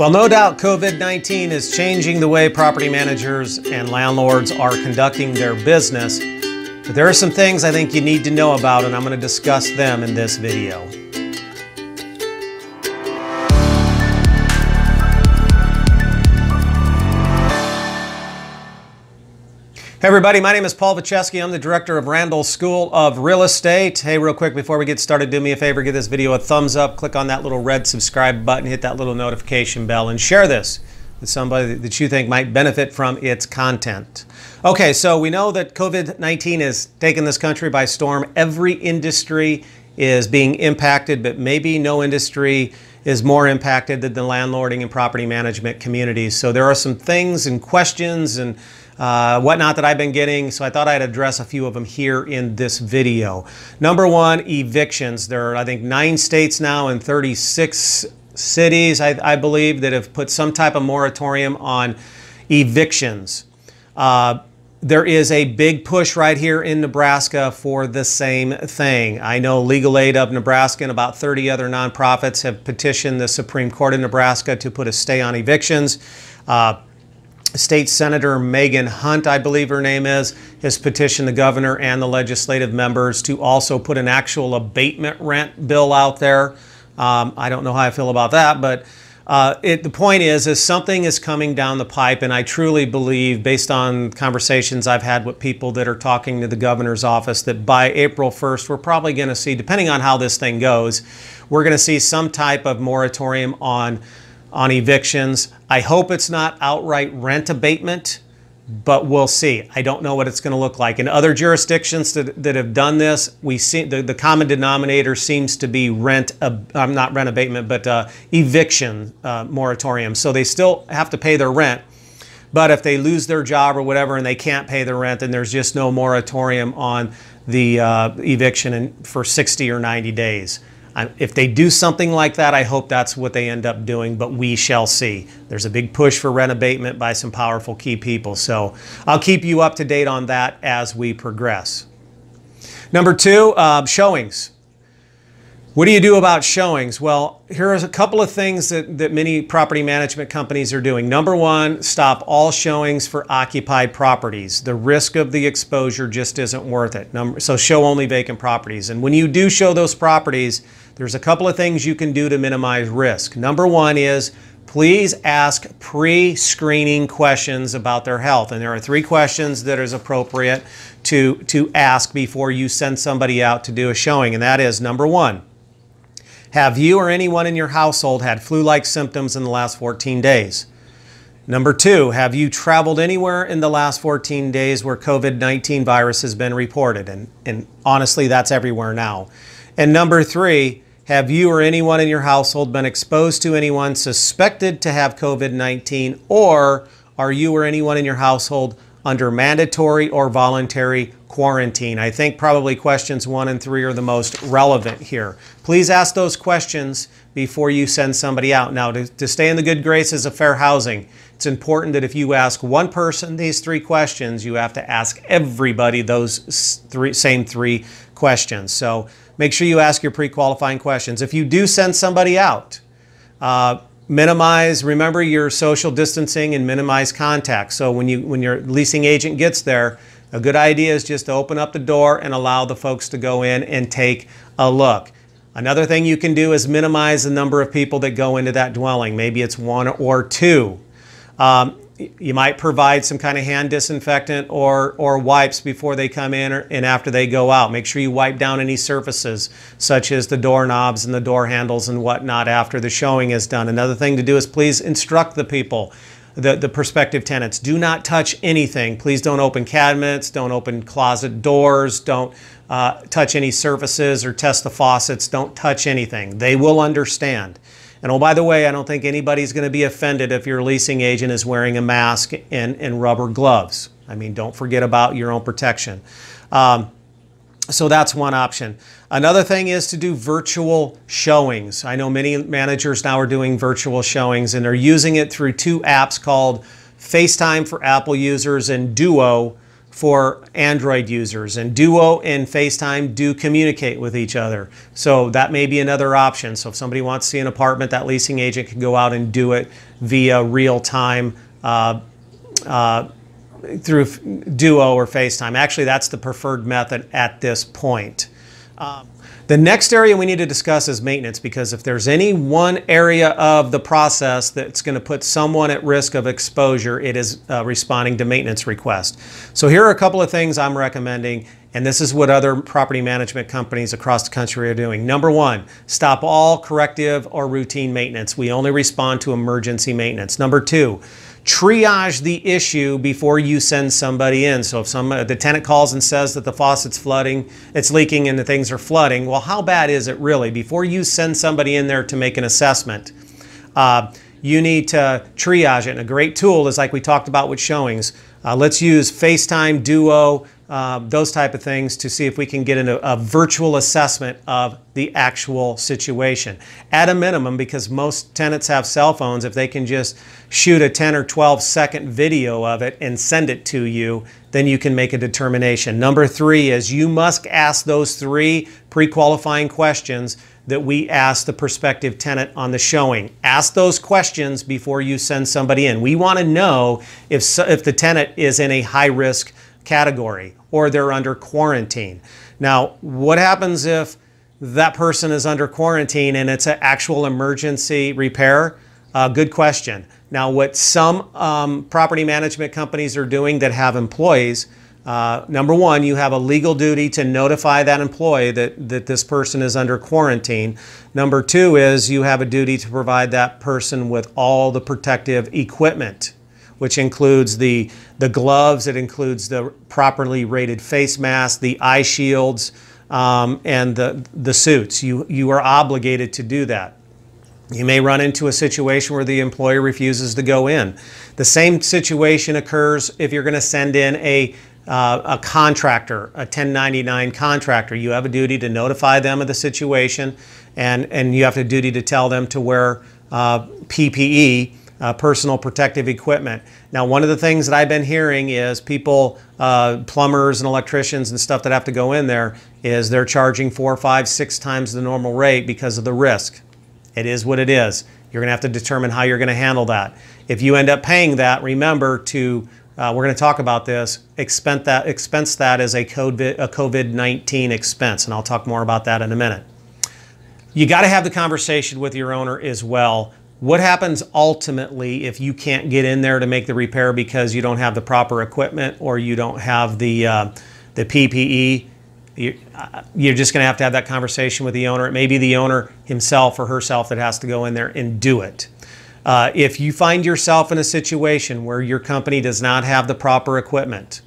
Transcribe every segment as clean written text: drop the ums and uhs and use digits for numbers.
Well, no doubt COVID-19 is changing the way property managers and landlords are conducting their business. But there are some things I think you need to know about, and I'm going to discuss them in this video. Hey everybody, my name is Vojchehoske. I'm the director of Randall School of Real Estate. Hey, real quick before we get started, do me a favor, give this video a thumbs up, click on that little red subscribe button, hit that little notification bell, and share this with somebody that you think might benefit from its content. Okay, so we know that COVID-19 has taken this country by storm. Every industry is being impacted, but maybe no industry is more impacted than the landlording and property management communities. So there are some things and questions and whatnot that I've been getting, so I thought I'd address a few of them here in this video. Number one, evictions. There are, I think, 9 states now and 36 cities, I believe, that have put some type of moratorium on evictions. There is a big push right here in Nebraska for the same thing. I know Legal Aid of Nebraska and about 30 other nonprofits have petitioned the Supreme Court of Nebraska to put a stay on evictions. State Senator Megan Hunt, I believe her name is, has petitioned the governor and the legislative members to also put an actual abatement rent bill out there. I don't know how I feel about that, but the point is something is coming down the pipe, and I truly believe, based on conversations I've had with people that are talking to the governor's office, that by April 1st, we're probably going to see, depending on how this thing goes, we're going to see some type of moratorium on evictions. I hope it's not outright rent abatement, but we'll see. I don't know what it's going to look like. In other jurisdictions that have done this, we see the common denominator seems to be not rent abatement, but eviction moratorium. So they still have to pay their rent, but if they lose their job or whatever and they can't pay the rent, then there's just no moratorium on the eviction for 60 or 90 days. If they do something like that, I hope that's what they end up doing, but we shall see. There's a big push for rent abatement by some powerful key people, so I'll keep you up to date on that as we progress. Number 2, showings. What do you do about showings? Well, here are a couple of things that many property management companies are doing. Number 1, stop all showings for occupied properties. The risk of the exposure just isn't worth it. So show only vacant properties. And when you do show those properties, there's a couple of things you can do to minimize risk. Number 1 is please ask pre-screening questions about their health. And there are 3 questions that is appropriate to ask before you send somebody out to do a showing. And that is, number 1, have you or anyone in your household had flu-like symptoms in the last 14 days? Number 2, have you traveled anywhere in the last 14 days where COVID-19 virus has been reported? And honestly, that's everywhere now. And number 3, have you or anyone in your household been exposed to anyone suspected to have COVID-19, or are you or anyone in your household under mandatory or voluntary quarantine? I think probably questions 1 and 3 are the most relevant here. Please ask those questions before you send somebody out. Now, to stay in the good graces of fair housing, it's important that if you ask one person these 3 questions, you have to ask everybody those same 3 questions. So make sure you ask your pre-qualifying questions. If you do send somebody out, remember your social distancing and minimize contact. So when your leasing agent gets there, a good idea is just to open up the door and allow the folks to go in and take a look. Another thing you can do is minimize the number of people that go into that dwelling. Maybe it's 1 or 2. You might provide some kind of hand disinfectant or wipes before they come in and after they go out. Make sure you wipe down any surfaces such as the doorknobs and the door handles and whatnot after the showing is done. Another thing to do is please instruct the people, the prospective tenants. Do not touch anything. Please don't open cabinets, don't open closet doors, don't touch any surfaces or test the faucets. Don't touch anything. They will understand. And oh, by the way, I don't think anybody's going to be offended if your leasing agent is wearing a mask and rubber gloves. I mean, don't forget about your own protection. So that's one option. Another thing is to do virtual showings. I know many managers now are doing virtual showings, and they're using it through 2 apps called FaceTime for Apple users and Duo for Android users, and Duo and FaceTime do communicate with each other. So that may be another option. So if somebody wants to see an apartment, that leasing agent can go out and do it via real-time through Duo or FaceTime. Actually, that's the preferred method at this point. The next area we need to discuss is maintenance, because if there's any one area of the process that's going to put someone at risk of exposure, it is responding to maintenance requests. So here are a couple of things I'm recommending, and this is what other property management companies across the country are doing. Number one, stop all corrective or routine maintenance. We only respond to emergency maintenance. Number two, triage the issue before you send somebody in. So if the tenant calls and says that the faucet's flooding, it's leaking and the things are flooding, well, how bad is it really? Before you send somebody in there to make an assessment, you need to triage it. And a great tool is like we talked about with showings. Let's use FaceTime, Duo, those type of things to see if we can get a virtual assessment of the actual situation. At a minimum, because most tenants have cell phones, if they can just shoot a 10 or 12 second video of it and send it to you, then you can make a determination. Number three is you must ask those 3 pre-qualifying questions that we ask the prospective tenant on the showing. Ask those questions before you send somebody in. We want to know if the tenant is in a high-risk category or they're under quarantine. Now, what happens if that person is under quarantine and it's an actual emergency repair? Good question. Now, what some property management companies are doing that have employees, number one, you have a legal duty to notify that employee that this person is under quarantine. Number two is you have a duty to provide that person with all the protective equipment, which includes the gloves, it includes the properly rated face masks, the eye shields, and the suits. You are obligated to do that. You may run into a situation where the employer refuses to go in. The same situation occurs if you're going to send in a contractor, a 1099 contractor. You have a duty to notify them of the situation, and you have a duty to tell them to wear PPE, personal protective equipment. Now, one of the things that I've been hearing is people, plumbers and electricians and stuff that have to go in there, is they're charging 4, 5, 6 times the normal rate because of the risk. It is what it is. You're going to have to determine how you're going to handle that. If you end up paying that, remember to, we're going to talk about this, expense that as a COVID-19 expense, and I'll talk more about that in a minute. You got to have the conversation with your owner as well. What happens ultimately if you can't get in there to make the repair because you don't have the proper equipment or you don't have the PPE? You're just going to have that conversation with the owner. It may be the owner himself or herself that has to go in there and do it. If you find yourself in a situation where your company does not have the proper equipment,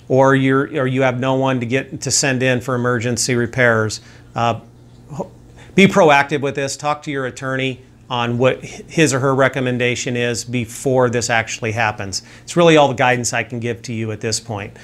or you have no one to send in for emergency repairs, be proactive with this. Talk to your attorney on what his or her recommendation is before this actually happens. It's really all the guidance I can give to you at this point.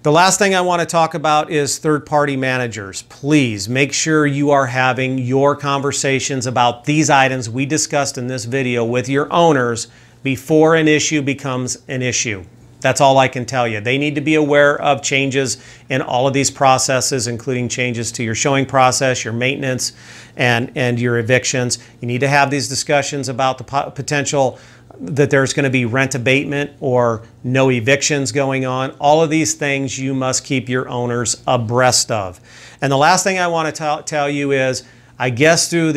The last thing I want to talk about is third-party managers. Please make sure you are having your conversations about these items we discussed in this video with your owners before an issue becomes an issue. That's all I can tell you. They need to be aware of changes in all of these processes, including changes to your showing process, your maintenance, and your evictions. You need to have these discussions about the potential that there's going to be rent abatement or no evictions going on. All of these things you must keep your owners abreast of. And the last thing I want to tell you is, I guess through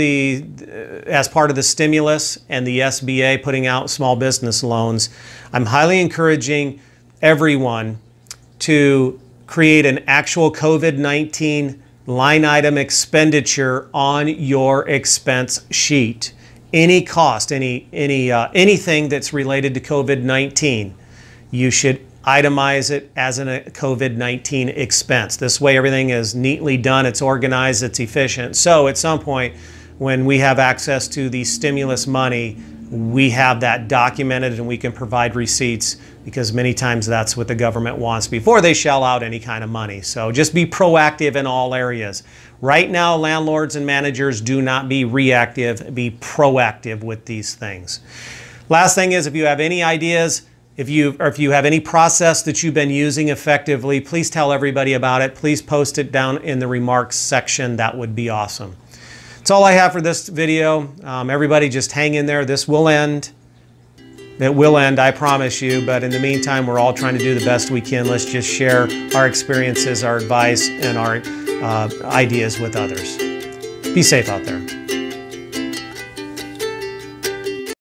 as part of the stimulus and the SBA putting out small business loans, I'm highly encouraging everyone to create an actual COVID-19 line item expenditure on your expense sheet. Any cost, anything that's related to COVID-19, you should itemize it as a COVID-19 expense. This way everything is neatly done, it's organized, it's efficient. So at some point when we have access to the stimulus money, we have that documented and we can provide receipts, because many times that's what the government wants before they shell out any kind of money. So just be proactive in all areas. Right now, landlords and managers, do not be reactive, be proactive with these things. Last thing is, if you have any ideas, If you have any process that you've been using effectively, please tell everybody about it. Please post it down in the remarks section. That would be awesome. That's all I have for this video. Everybody just hang in there. This will end. It will end, I promise you. But in the meantime, we're all trying to do the best we can. Let's just share our experiences, our advice, and our ideas with others. Be safe out there.